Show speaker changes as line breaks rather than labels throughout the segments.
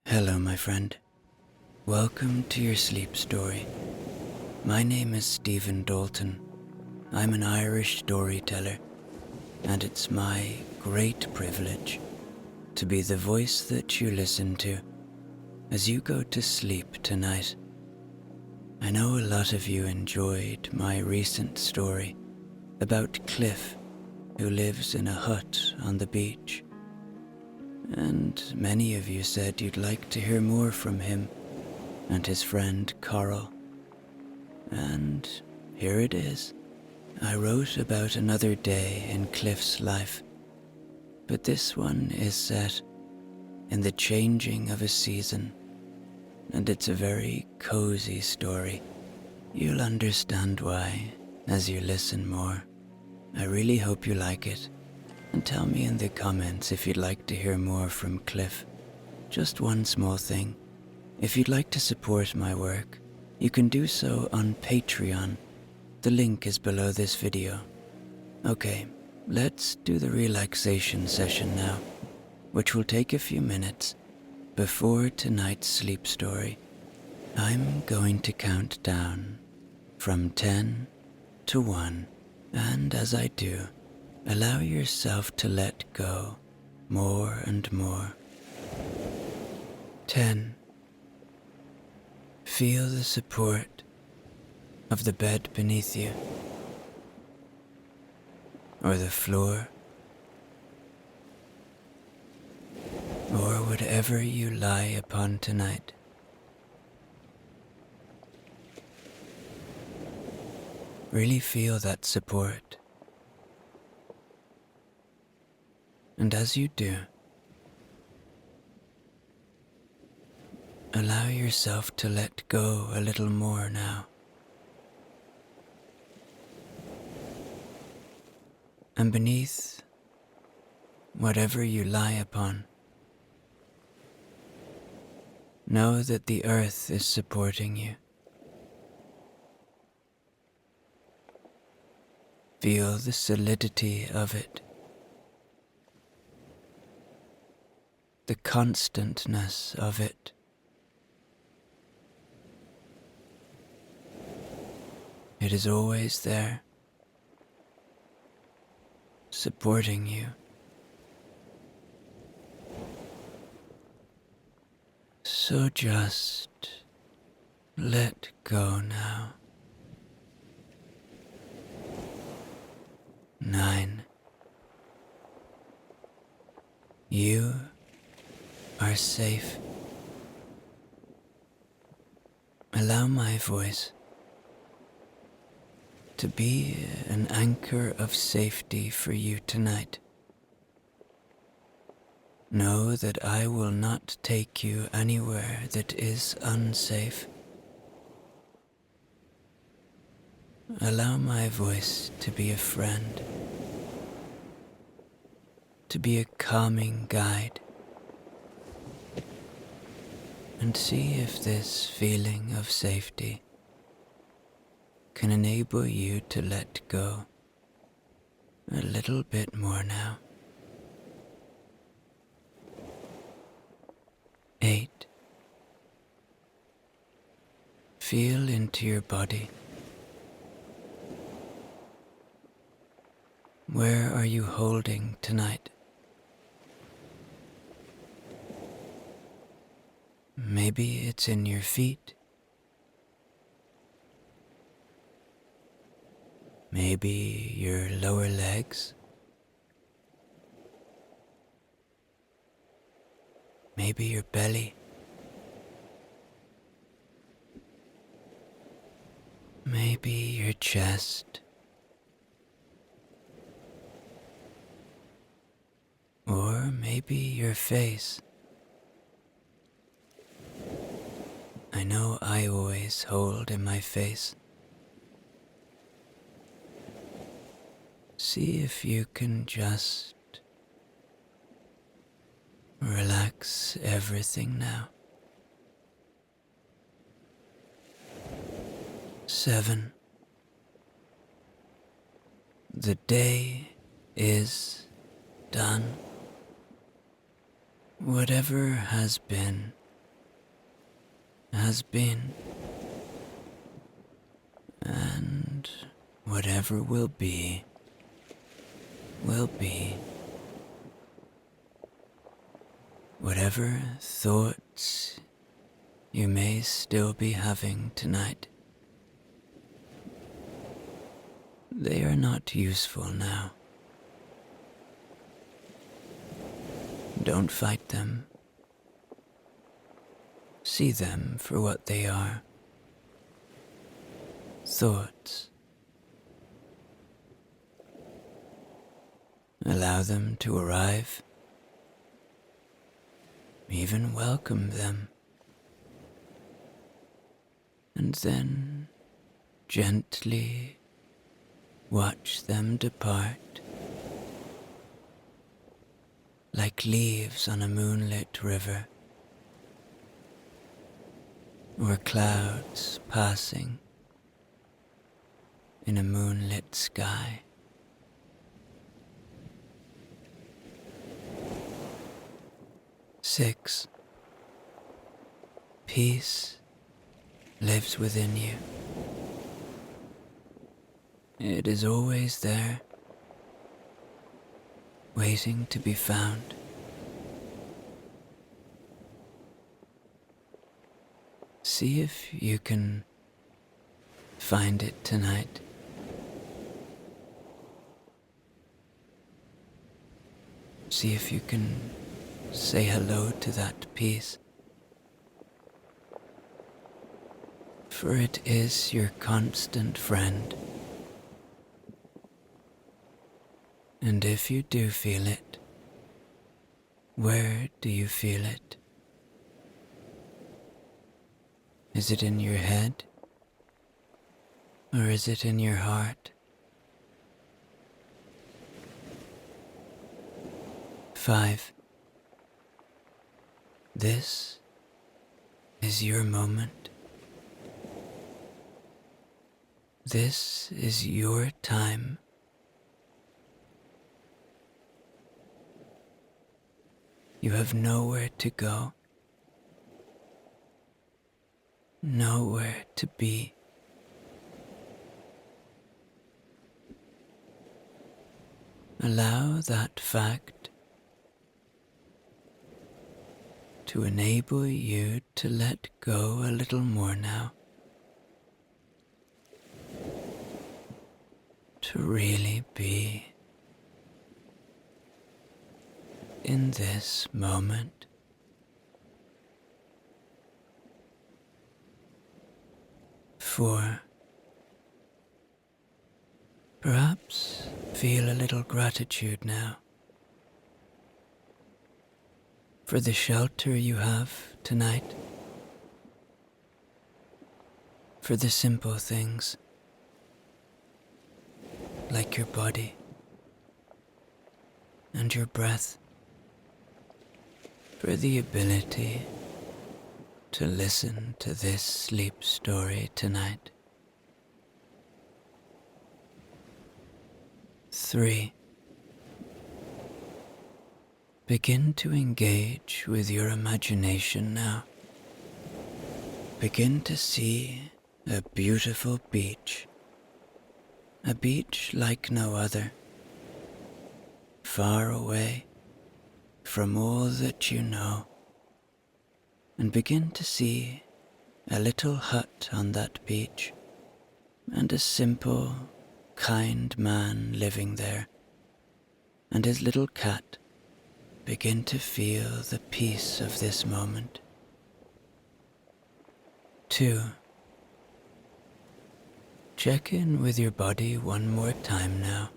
Hello, my friend. Welcome to your sleep story. My name is Stephen Dalton. I'm an Irish storyteller, and it's my great privilege to be the voice that you listen to as you go to sleep tonight. I know a lot of you enjoyed my recent story about Cliff, who lives in a hut on the beach. And many of you said you'd like to hear more from him and his friend Coral. And here it is. I wrote about another day in Cliff's life, but this one is set in the changing of a season, and it's a very cozy story. You'll understand why as you listen more. I really hope you like it. And tell me in the comments if you'd like to hear more from Cliff. Just one small thing. If you'd like to support my work, you can do so on Patreon. The link is below this video. Okay, let's do the relaxation session now, which will take a few minutes before tonight's sleep story. I'm going to count down from 10 to 1, and as I do, allow yourself to let go more and more. 10. Feel the support of the bed beneath you, or the floor, or whatever you lie upon tonight. Really feel that support. And as you do, allow yourself to let go a little more now. And beneath whatever you lie upon, know that the earth is supporting you. Feel the solidity of it. The constantness of it. It is always there, supporting you. So just let go now. 9. You are safe. Allow my voice to be an anchor of safety for you tonight. Know that I will not take you anywhere that is unsafe. Allow my voice to be a friend, to be a calming guide. And see if this feeling of safety can enable you to let go a little bit more now. 8. Feel into your body. Where are you holding tonight? Maybe it's in your feet. Maybe your lower legs. Maybe your belly. Maybe your chest. Or maybe your face. I know I always hold in my face. See if you can just relax everything now. 7. The day is done. Whatever has been has been, and whatever will be, will be. Whatever thoughts you may still be having tonight, they are not useful now. Don't fight them. See them for what they are. Thoughts. Allow them to arrive. Even welcome them. And then gently watch them depart, like leaves on a moonlit river, or clouds passing in a moonlit sky. Six, peace lives within you. It is always there, waiting to be found. See if you can find it tonight. See if you can say hello to that peace. For it is your constant friend. And if you do feel it, where do you feel it? Is it in your head? Or is it in your heart? 5. This is your moment. This is your time. You have nowhere to go, nowhere to be. Allow that fact to enable you to let go a little more now, to really be in this moment. For perhaps feel a little gratitude now for the shelter you have tonight, for the simple things like your body and your breath, for the ability to listen to this sleep story tonight. 3. Begin to engage with your imagination now. Begin to see a beautiful beach, a beach like no other, far away from all that you know, and begin to see a little hut on that beach, and a simple, kind man living there, and his little cat. Begin to feel the peace of this moment. 2. Check in with your body one more time now.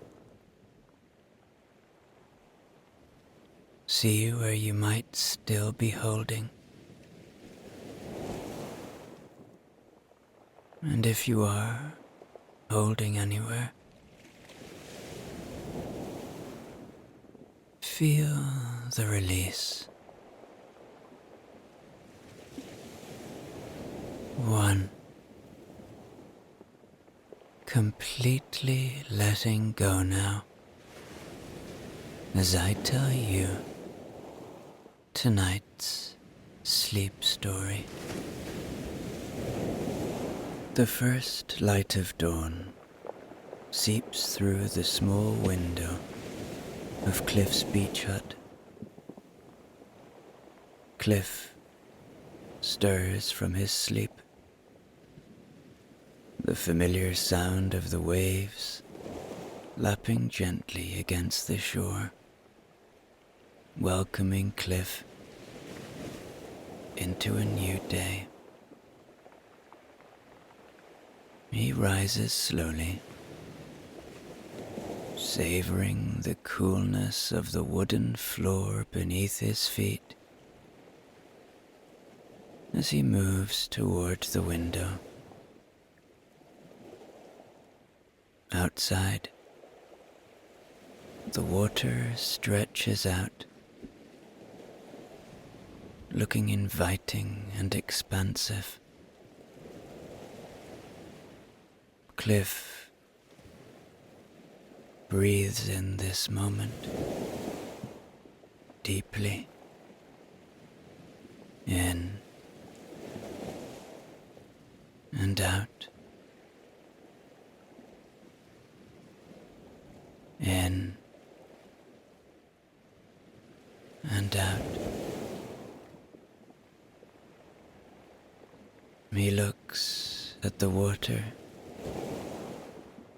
See where you might still be holding. And if you are holding anywhere, feel the release. 1. Completely letting go now, as I tell you tonight's sleep story. The first light of dawn seeps through the small window of Cliff's beach hut. Cliff stirs from his sleep. The familiar sound of the waves lapping gently against the shore, welcoming Cliff into a new day. He rises slowly, savoring the coolness of the wooden floor beneath his feet as he moves toward the window. Outside, the water stretches out, looking inviting and expansive. Cliff breathes in this moment deeply. In and out. In and out. He looks at the water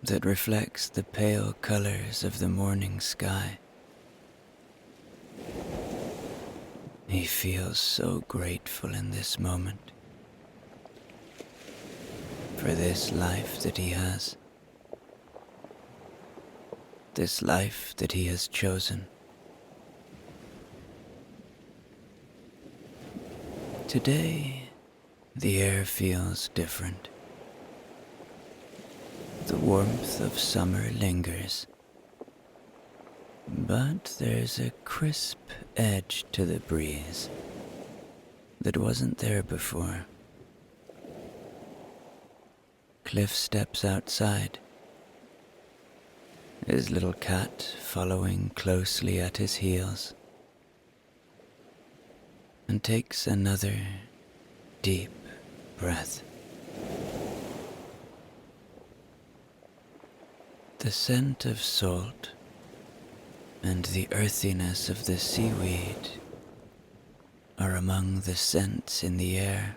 that reflects the pale colors of the morning sky. He feels so grateful in this moment for this life that he has, this life that he has chosen. Today, the air feels different. The warmth of summer lingers, but there's a crisp edge to the breeze that wasn't there before. Cliff steps outside, his little cat following closely at his heels, and takes another deep breath. The scent of salt and the earthiness of the seaweed are among the scents in the air.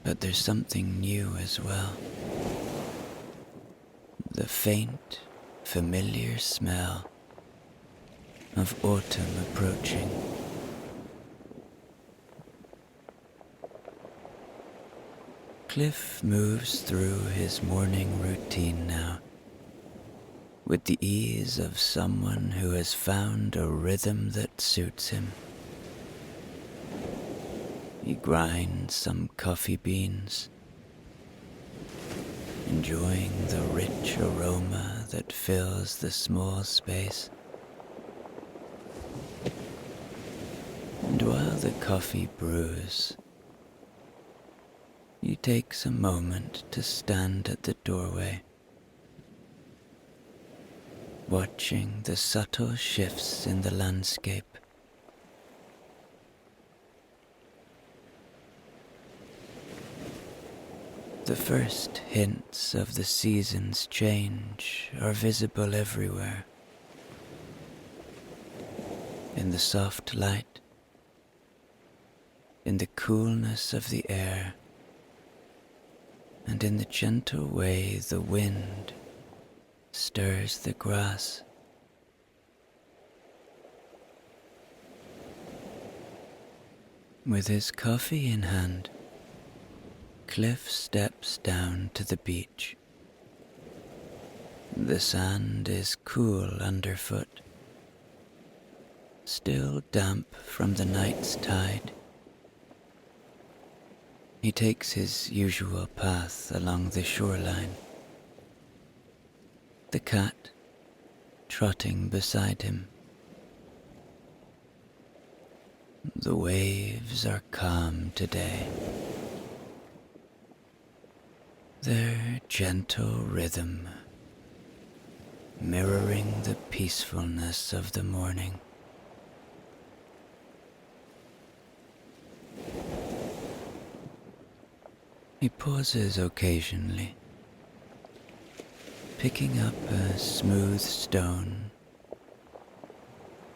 But there's something new as well. The faint, familiar smell of autumn approaching. Cliff moves through his morning routine now, with the ease of someone who has found a rhythm that suits him. He grinds some coffee beans, enjoying the rich aroma that fills the small space. And while the coffee brews, he takes a moment to stand at the doorway, watching the subtle shifts in the landscape. The first hints of the season's change are visible everywhere. In the soft light, in the coolness of the air, and in the gentle way the wind stirs the grass. With his coffee in hand, Cliff steps down to the beach. The sand is cool underfoot, still damp from the night's tide. He takes his usual path along the shoreline, the cat trotting beside him. The waves are calm today. Their gentle rhythm mirroring the peacefulness of the morning. He pauses occasionally, picking up a smooth stone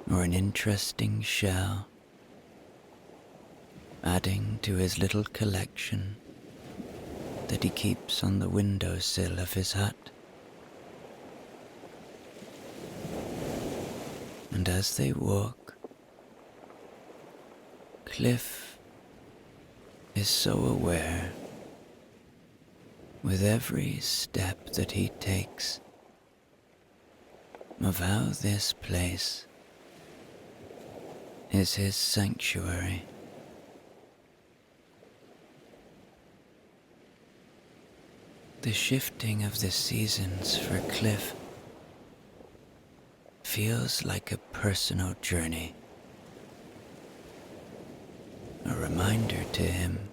or an interesting shell, adding to his little collection that he keeps on the windowsill of his hut. And as they walk, Cliff is so aware with every step that he takes of how this place is his sanctuary. The shifting of the seasons for Cliff feels like a personal journey, a reminder to him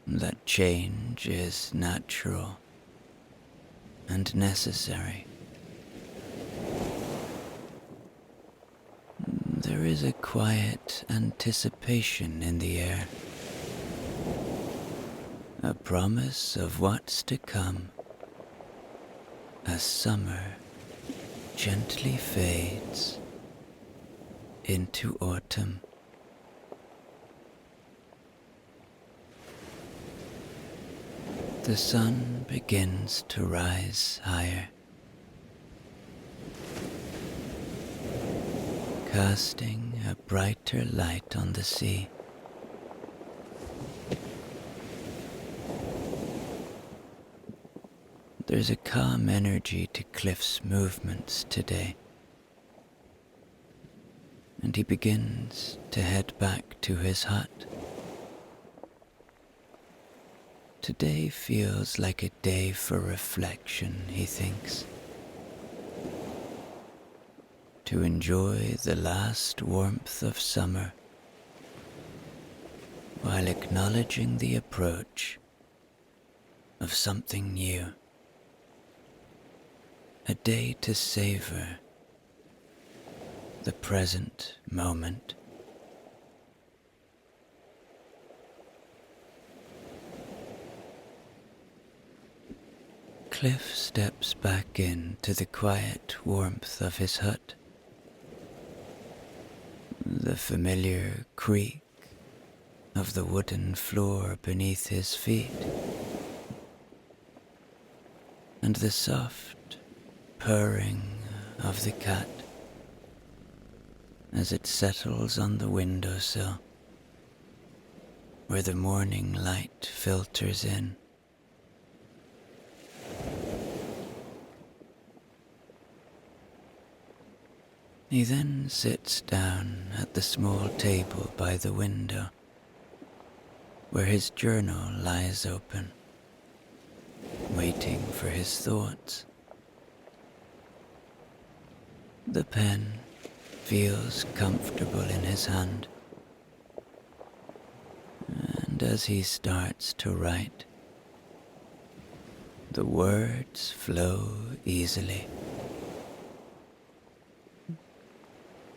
that change is natural and necessary. There is a quiet anticipation in the air, a promise of what's to come as summer gently fades into autumn. The sun begins to rise higher, casting a brighter light on the sea. There's a calm energy to Cliff's movements today, and he begins to head back to his hut. Today feels like a day for reflection, he thinks. To enjoy the last warmth of summer while acknowledging the approach of something new. A day to savor the present moment. Cliff steps back into the quiet warmth of his hut. The familiar creak of the wooden floor beneath his feet, and the soft purring of the cat as it settles on the windowsill where the morning light filters in. He then sits down at the small table by the window where his journal lies open, waiting for his thoughts. The pen feels comfortable in his hand, and as he starts to write, the words flow easily.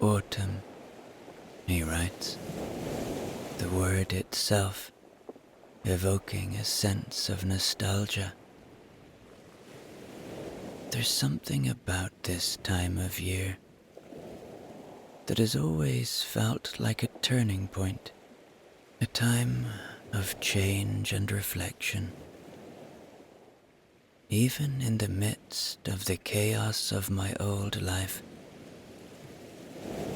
Autumn, he writes, the word itself evoking a sense of nostalgia. There's something about this time of year that has always felt like a turning point, a time of change and reflection. Even in the midst of the chaos of my old life,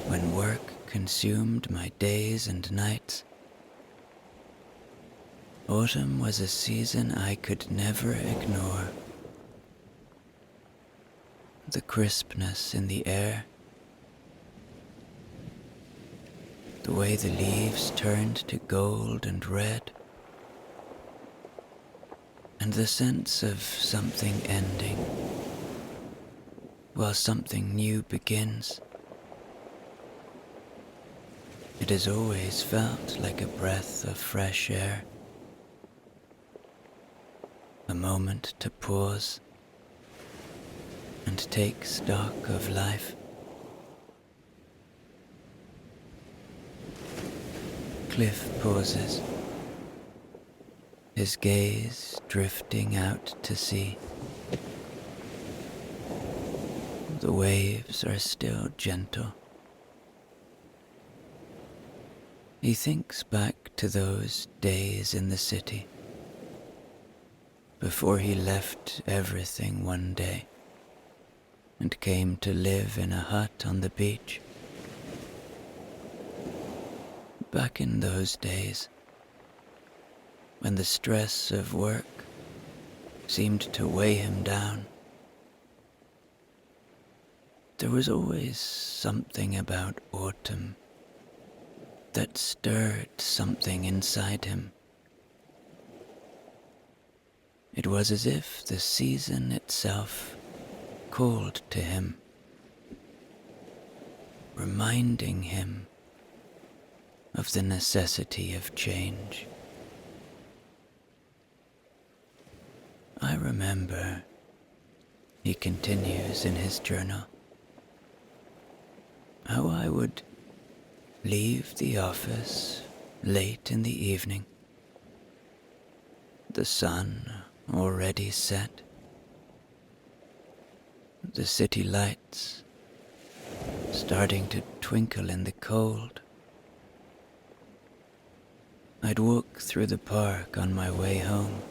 when work consumed my days and nights, autumn was a season I could never ignore. The crispness in the air, the way the leaves turned to gold and red, and the sense of something ending while something new begins. It has always felt like a breath of fresh air, a moment to pause and take stock of life. Cliff pauses, his gaze drifting out to sea. The waves are still gentle. He thinks back to those days in the city, before he left everything one day and came to live in a hut on the beach. Back in those days, when the stress of work seemed to weigh him down, there was always something about autumn that stirred something inside him. It was as if the season itself called to him, reminding him of the necessity of change. I remember, he continues in his journal, how I would leave the office late in the evening, the sun already set, the city lights starting to twinkle in the cold. I'd walk through the park on my way home,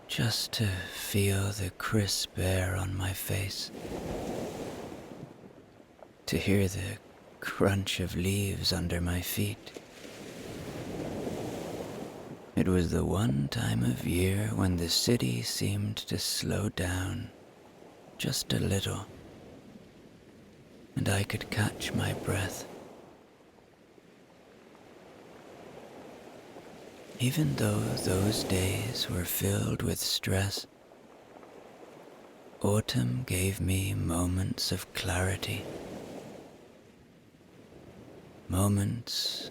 just to feel the crisp air on my face, to hear the crunch of leaves under my feet. It was the one time of year when the city seemed to slow down just a little, and I could catch my breath. Even though those days were filled with stress, autumn gave me moments of clarity. Moments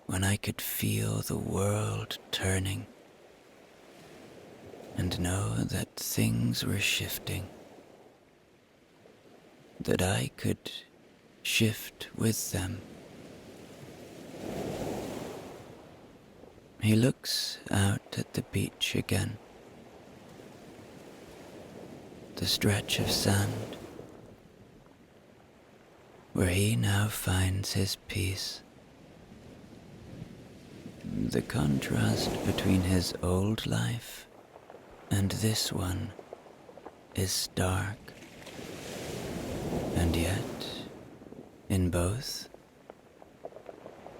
when I could feel the world turning and know that things were shifting, that I could shift with them. He looks out at the beach again, the stretch of sand, where he now finds his peace. The contrast between his old life and this one is stark, and yet, in both,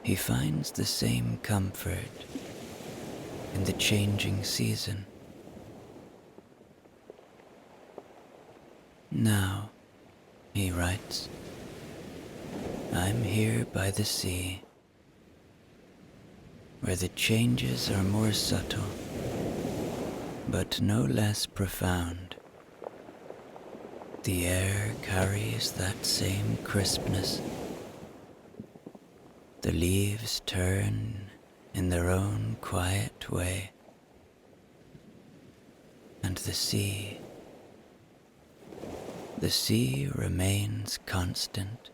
he finds the same comfort in the changing season. Now, he writes, I'm here by the sea, where the changes are more subtle, but no less profound. The air carries that same crispness. The leaves turn in their own quiet way, and the sea remains constant,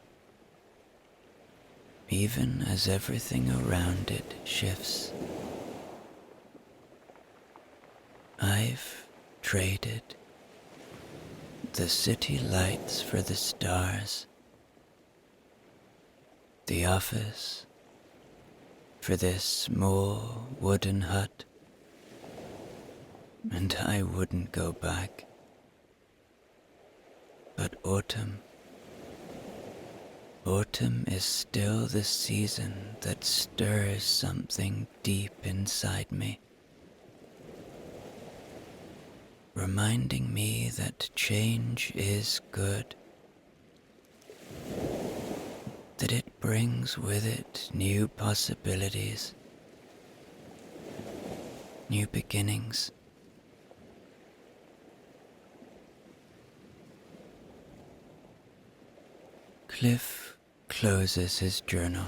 even as everything around it shifts. I've traded the city lights for the stars, the office for this small wooden hut, and I wouldn't go back. But autumn is still the season that stirs something deep inside me, reminding me that change is good, that it brings with it new possibilities, new beginnings. Cliff closes his journal,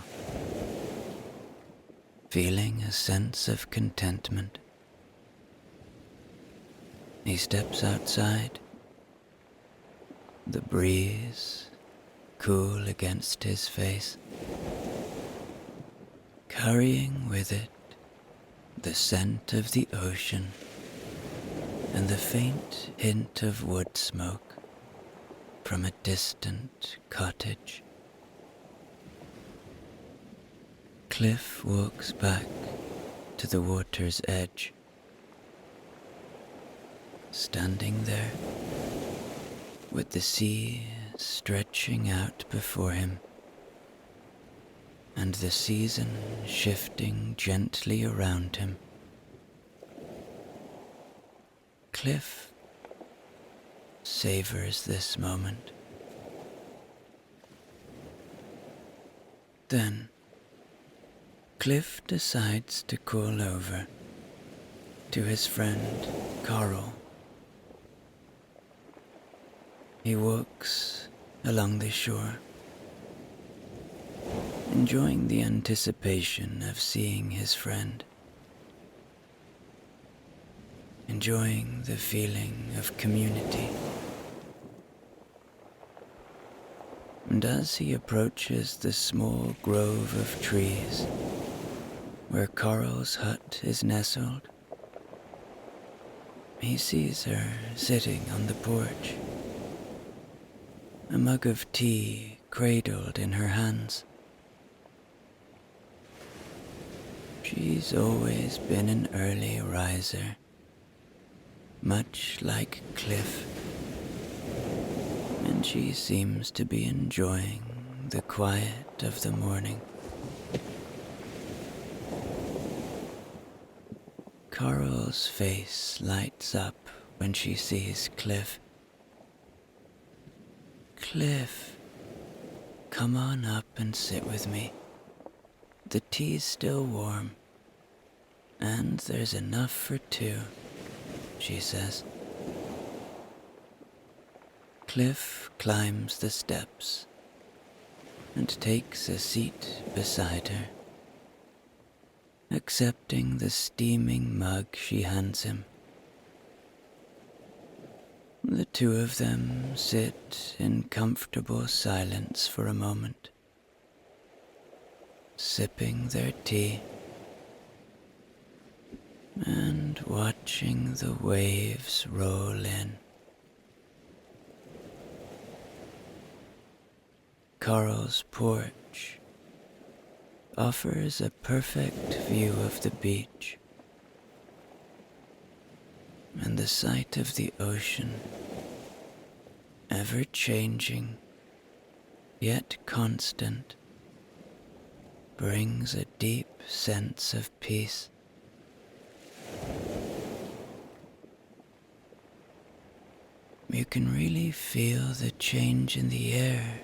feeling a sense of contentment. He steps outside, the breeze cool against his face, carrying with it the scent of the ocean, and the faint hint of wood smoke from a distant cottage. Cliff walks back to the water's edge, standing there with the sea stretching out before him and the season shifting gently around him. Cliff savors this moment. Then, Cliff decides to call over to his friend Carl. He walks along the shore, enjoying the anticipation of seeing his friend, enjoying the feeling of community. And as he approaches the small grove of trees where Carl's hut is nestled, he sees her sitting on the porch, a mug of tea cradled in her hands. She's always been an early riser, much like Cliff, and she seems to be enjoying the quiet of the morning. Carl's face lights up when she sees Cliff. Cliff, come on up and sit with me. The tea's still warm, and there's enough for two, she says. Cliff climbs the steps and takes a seat beside her, accepting the steaming mug she hands him. The two of them sit in comfortable silence for a moment, sipping their tea and watching the waves roll in. Carl's porch offers a perfect view of the beach, and the sight of the ocean, ever changing yet constant, brings a deep sense of peace. You can really feel the change in the air,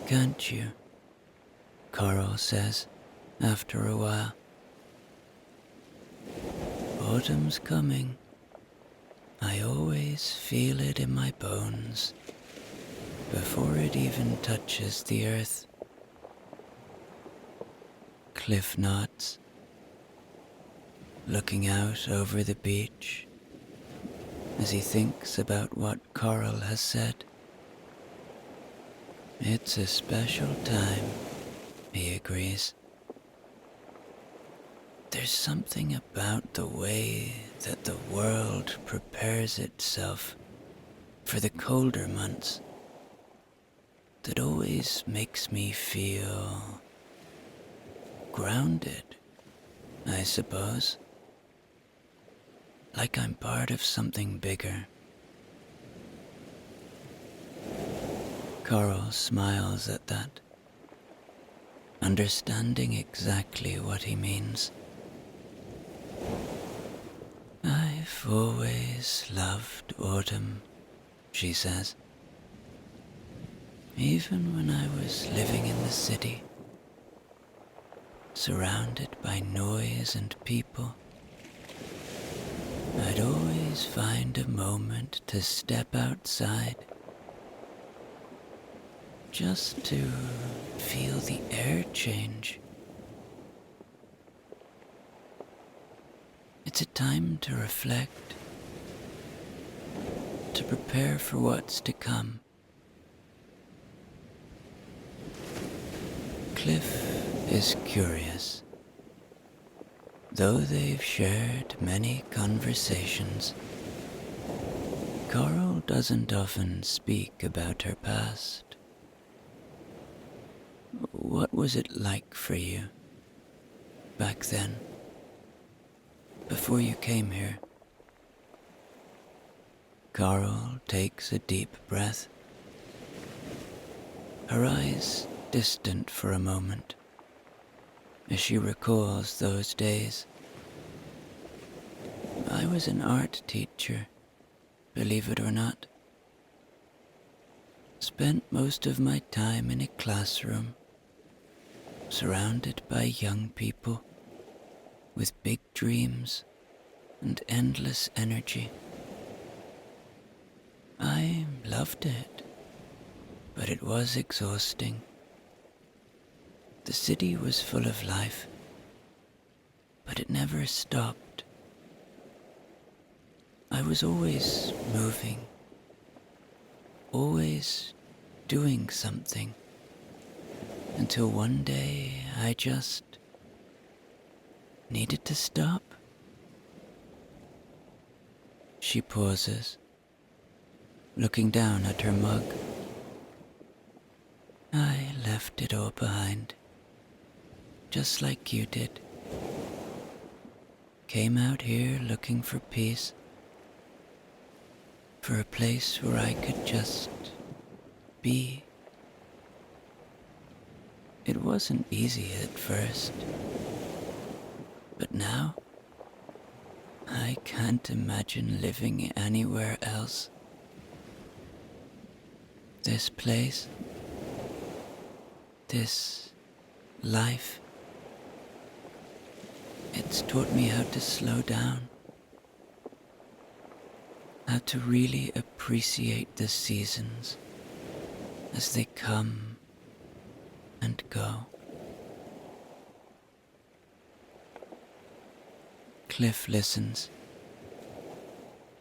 can't you? Carl says after a while. Autumn's coming. I always feel it in my bones before it even touches the earth. Cliff nods, looking out over the beach as he thinks about what Carl has said. It's a special time, he agrees. There's something about the way that the world prepares itself for the colder months that always makes me feel grounded, I suppose. Like I'm part of something bigger. Carl smiles at that, understanding exactly what he means. I've always loved autumn, she says. Even when I was living in the city, surrounded by noise and people, I'd always find a moment to step outside, just to feel the air change. It's a time to reflect, to prepare for what's to come. Cliff is curious. Though they've shared many conversations, Coral doesn't often speak about her past. What was it like for you back then, before you came here? Coral takes a deep breath, her eyes distant for a moment as she recalls those days. I was an art teacher, believe it or not. Spent most of my time in a classroom, surrounded by young people with big dreams and endless energy. I loved it, but it was exhausting. The city was full of life, but it never stopped. I was always moving, always doing something, until one day I just needed to stop. She pauses, looking down at her mug. I left it all behind, just like you did. Came out here looking for peace, for a place where I could just be. It wasn't easy at first, but now I can't imagine living anywhere else. This place, this life, it's taught me how to slow down, how to really appreciate the seasons as they come and go. Cliff listens,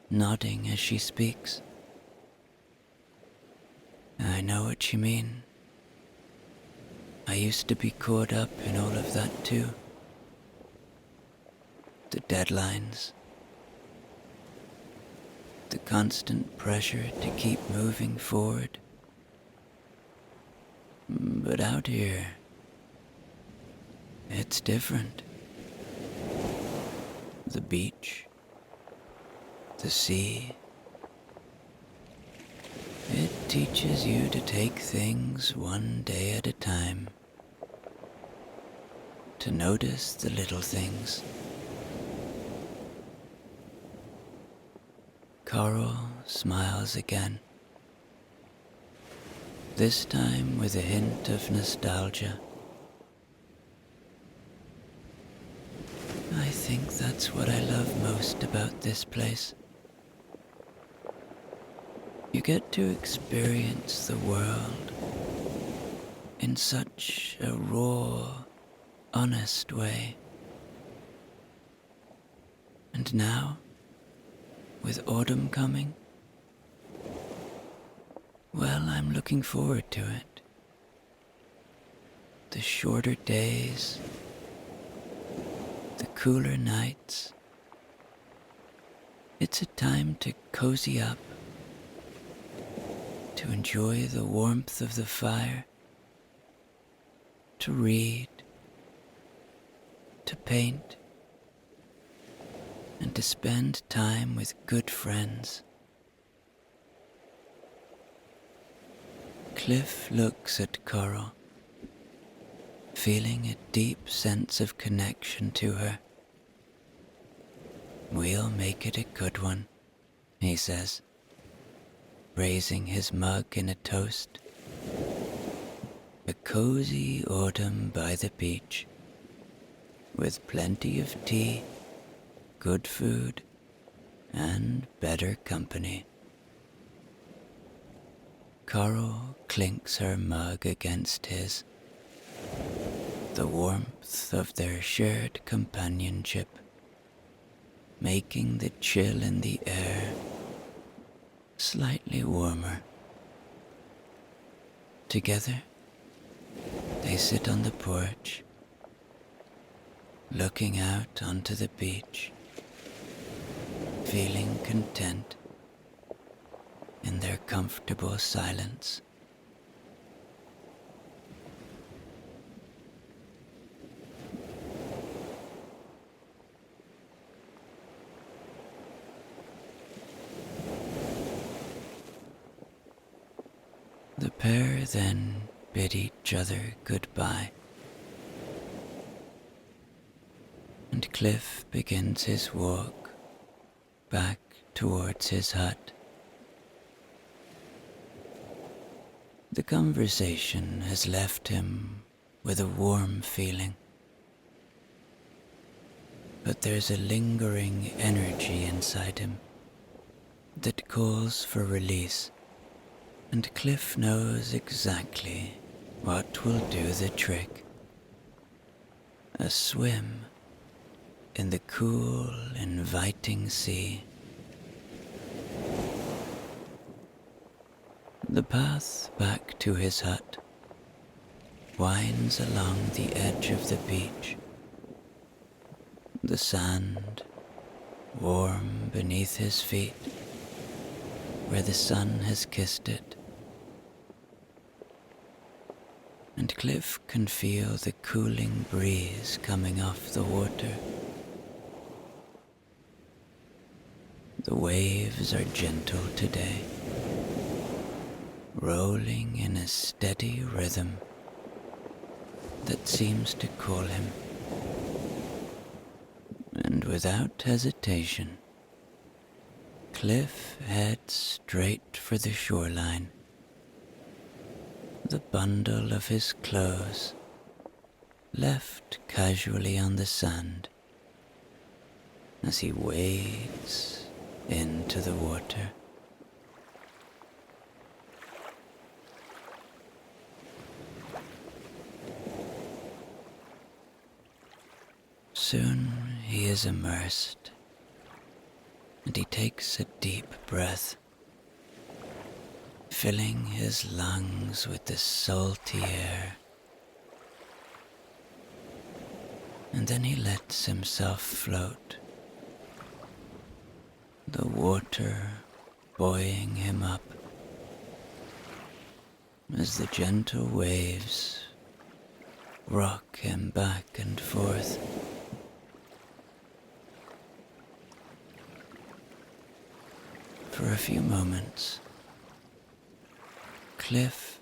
nodding as she speaks. I know what you mean. I used to be caught up in all of that too. The deadlines, the constant pressure to keep moving forward. But out here, it's different. The beach, the sea, it teaches you to take things one day at a time, to notice the little things. Coral smiles again, this time with a hint of nostalgia. I think that's what I love most about this place. You get to experience the world in such a raw, honest way. And now, with autumn coming, well, I'm looking forward to it. The shorter days, the cooler nights. It's a time to cozy up, to enjoy the warmth of the fire, to read, to paint, and to spend time with good friends. Cliff looks at Coral, feeling a deep sense of connection to her. We'll make it a good one, he says, raising his mug in a toast. A cozy autumn by the beach, with plenty of tea, good food, and better company. Coral clinks her mug against his, the warmth of their shared companionship, making the chill in the air slightly warmer. Together, they sit on the porch, looking out onto the beach, feeling content in their comfortable silence. The pair then bid each other goodbye, and Cliff begins his walk back towards his hut. The conversation has left him with a warm feeling, but there's a lingering energy inside him that calls for release, and Cliff knows exactly what will do the trick. A swim in the cool, inviting sea. The path back to his hut winds along the edge of the beach, the sand warm beneath his feet where the sun has kissed it, and Cliff can feel the cooling breeze coming off the water. The waves are gentle today, rolling in a steady rhythm that seems to call him. And without hesitation, Cliff heads straight for the shoreline, the bundle of his clothes left casually on the sand as he wades into the water. Soon he is immersed, and he takes a deep breath, filling his lungs with the salty air. And then he lets himself float, the water buoying him up as the gentle waves rock him back and forth. For a few moments, Cliff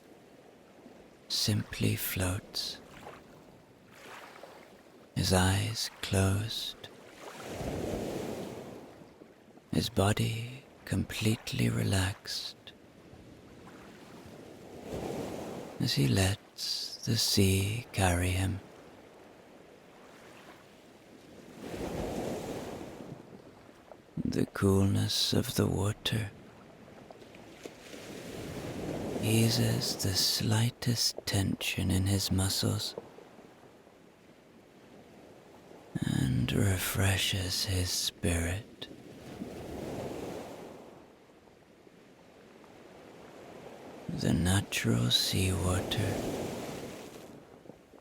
simply floats, his eyes closed, his body completely relaxed, as he lets the sea carry him. The coolness of the water eases the slightest tension in his muscles and refreshes his spirit. The natural seawater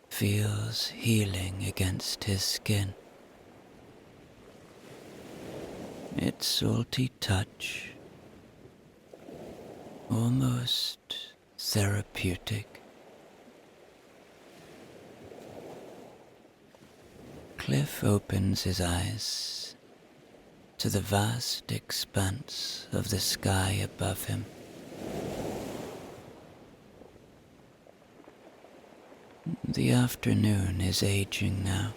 feels healing against his skin. Its salty touch, almost therapeutic. Cliff opens his eyes to the vast expanse of the sky above him. The afternoon is aging now,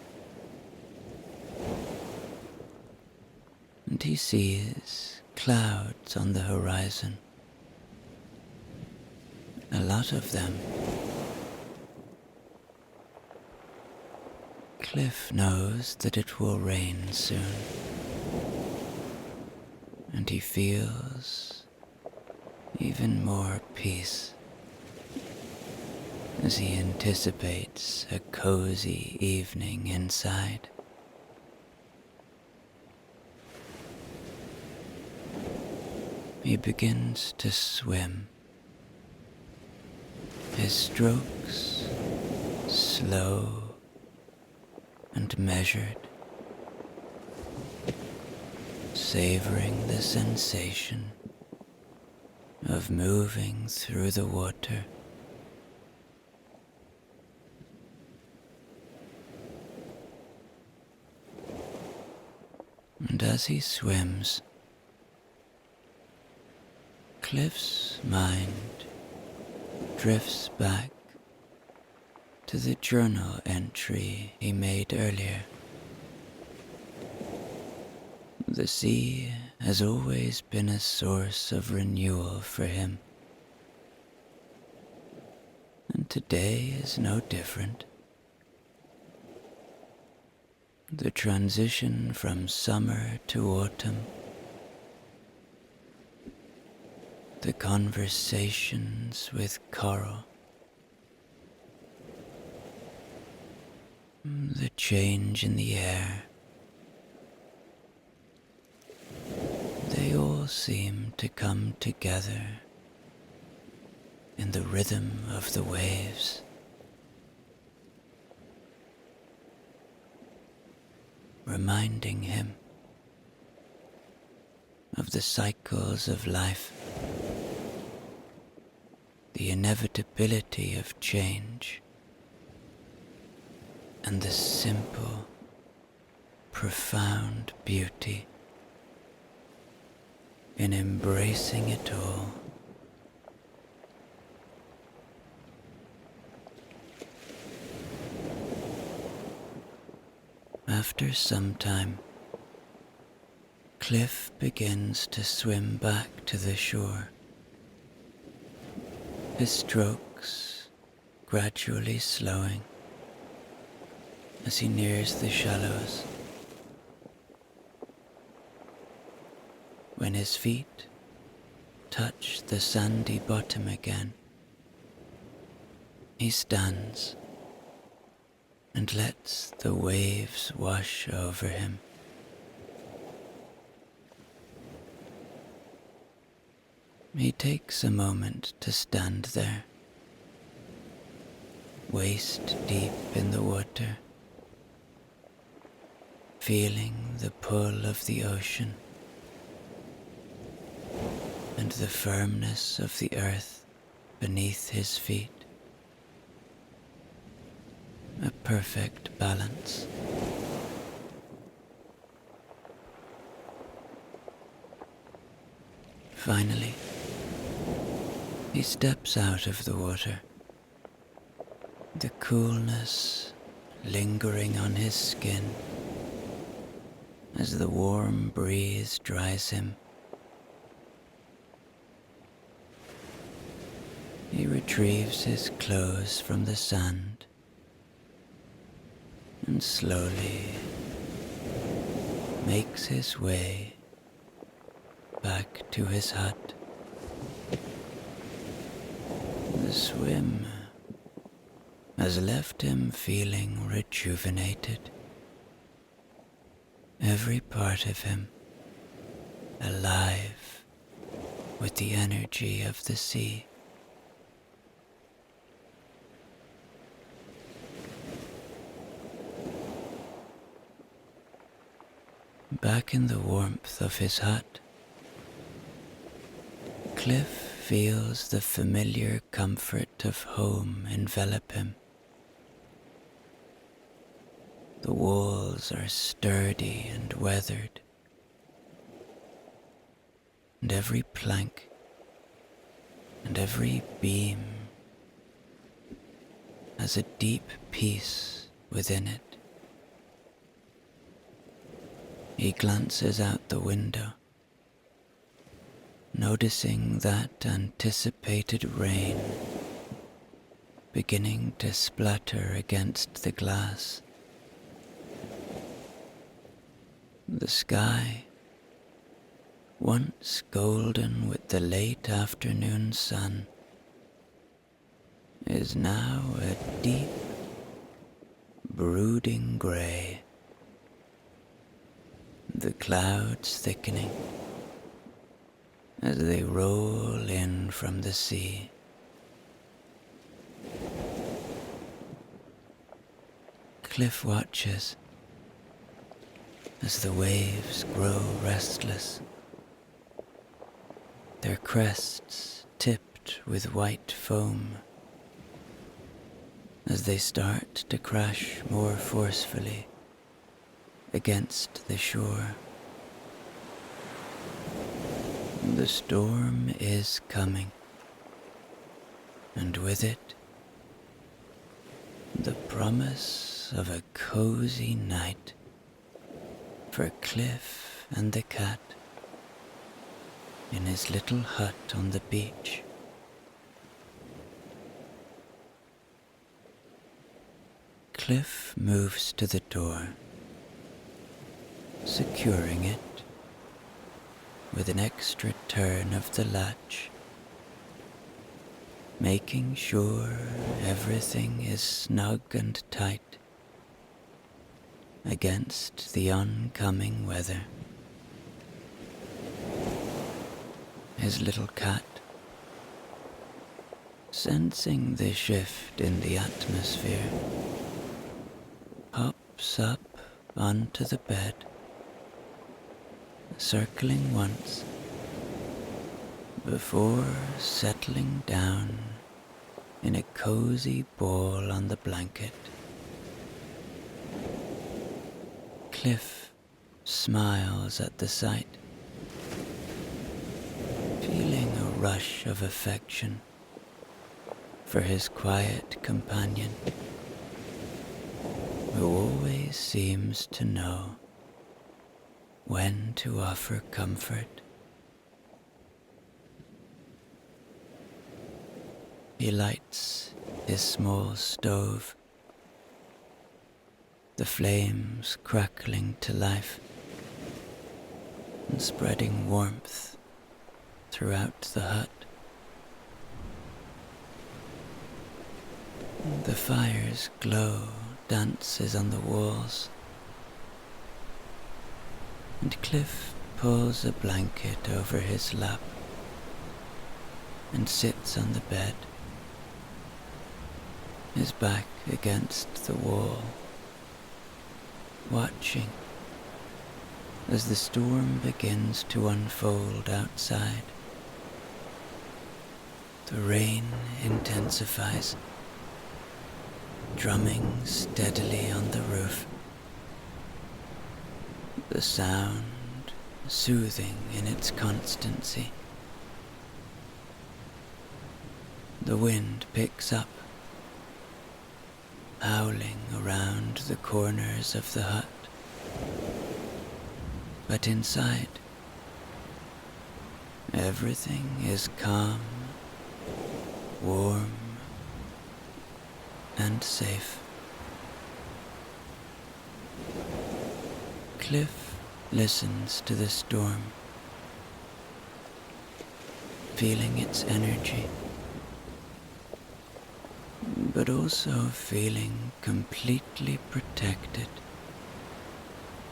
and he sees clouds on the horizon, a lot of them. Cliff knows that it will rain soon, and he feels even more peace as he anticipates a cozy evening inside. He begins to swim, his strokes slow and measured, savoring the sensation of moving through the water. And as he swims, Cliff's mind drifts back to the journal entry he made earlier. The sea has always been a source of renewal for him, and today is no different. The transition from summer to autumn, the conversations with coral, the change in the air, they all seem to come together in the rhythm of the waves. Reminding him of the cycles of life, the inevitability of change, and the simple, profound beauty in embracing it all. After some time, Cliff begins to swim back to the shore, his strokes gradually slowing as he nears the shallows. When his feet touch the sandy bottom again, he stands and lets the waves wash over him. He takes a moment to stand there, waist deep in the water, feeling the pull of the ocean and the firmness of the earth beneath his feet. A perfect balance. Finally, he steps out of the water, the coolness lingering on his skin as the warm breeze dries him. He retrieves his clothes from the sand and slowly makes his way back to his hut. The swim has left him feeling rejuvenated, every part of him alive with the energy of the sea. Back in the warmth of his hut, Cliff feels the familiar comfort of home envelop him. The walls are sturdy and weathered, and every plank and every beam has a deep peace within it. He glances out the window, noticing that anticipated rain beginning to splatter against the glass. The sky, once golden with the late afternoon sun, is now a deep, brooding grey. The clouds thickening as they roll in from the sea. Cliff watches as the waves grow restless, their crests tipped with white foam as they start to crash more forcefully against the shore. The storm is coming, and with it, the promise of a cozy night for Cliff and the cat in his little hut on the beach. Cliff moves to the door, securing it with an extra turn of the latch, making sure everything is snug and tight against the oncoming weather. His little cat, sensing the shift in the atmosphere, hops up onto the bed, circling once before settling down in a cozy ball on the blanket. Cliff smiles at the sight, feeling a rush of affection for his quiet companion, who always seems to know when to offer comfort. He lights his small stove, the flames crackling to life and spreading warmth throughout the hut. The fire's glow dances on the walls, and Cliff pulls a blanket over his lap and sits on the bed, his back against the wall, watching as the storm begins to unfold outside. The rain intensifies, drumming steadily on the roof, the sound soothing in its constancy. The wind picks up, howling around the corners of the hut. But inside, everything is calm, warm, and safe. Cliff listens to the storm, feeling its energy, but also feeling completely protected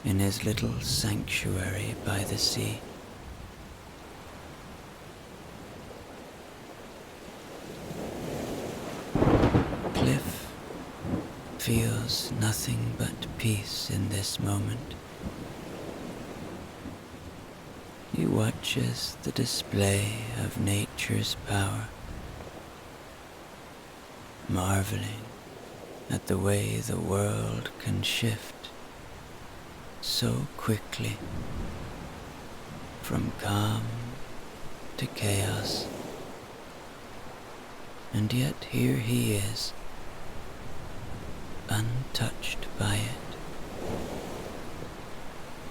in his little sanctuary by the sea. Cliff feels nothing but peace in this moment. He watches the display of nature's power, marveling at the way the world can shift so quickly from calm to chaos. And yet here he is, untouched by it,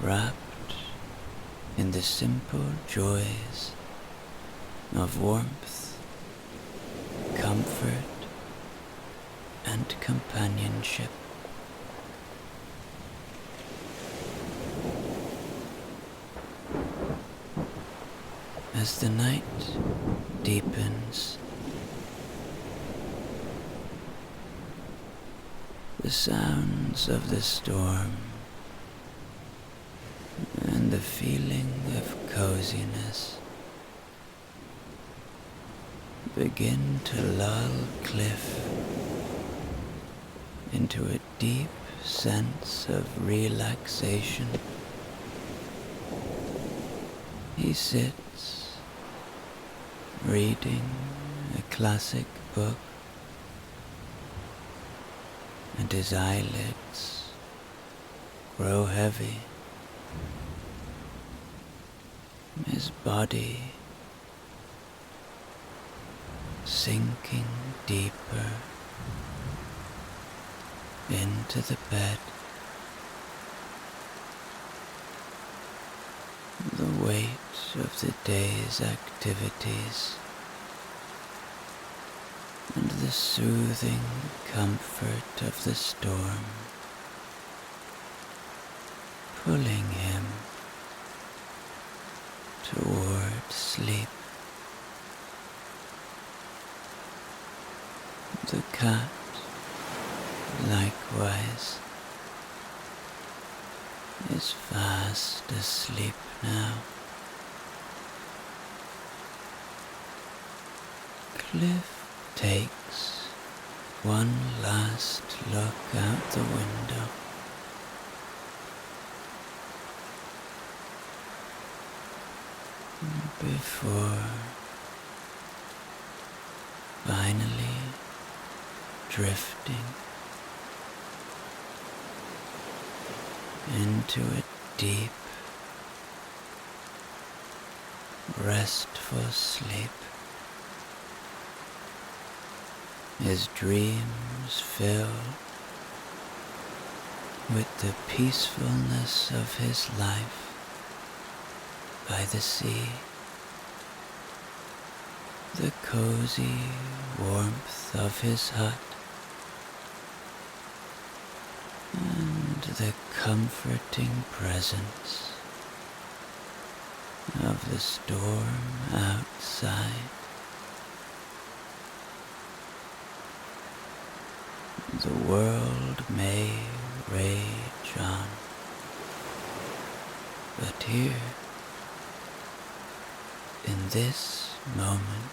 wrapped in the simple joys of warmth, comfort, and companionship. As the night deepens, the sounds of the storm and the feeling of coziness begin to lull Cliff into a deep sense of relaxation He sits reading a classic book, and his eyelids grow heavy. His body sinking deeper into the bed. The weight of the day's activities and the soothing comfort of the storm pulling him toward sleep. The cat, likewise, is fast asleep now. Cliff takes one last look out the window. Before finally drifting into a deep, restful sleep. His dreams fill with the peacefulness of his life by the sea, the cozy warmth of his hut, and the comforting presence of the storm outside. The world may rage on, but here, in this moment,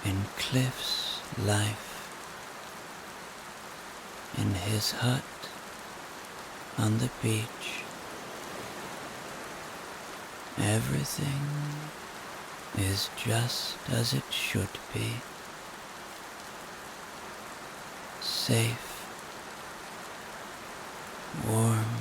in Cliff's life, in his hut on the beach, everything is just as it should be. Safe, warm,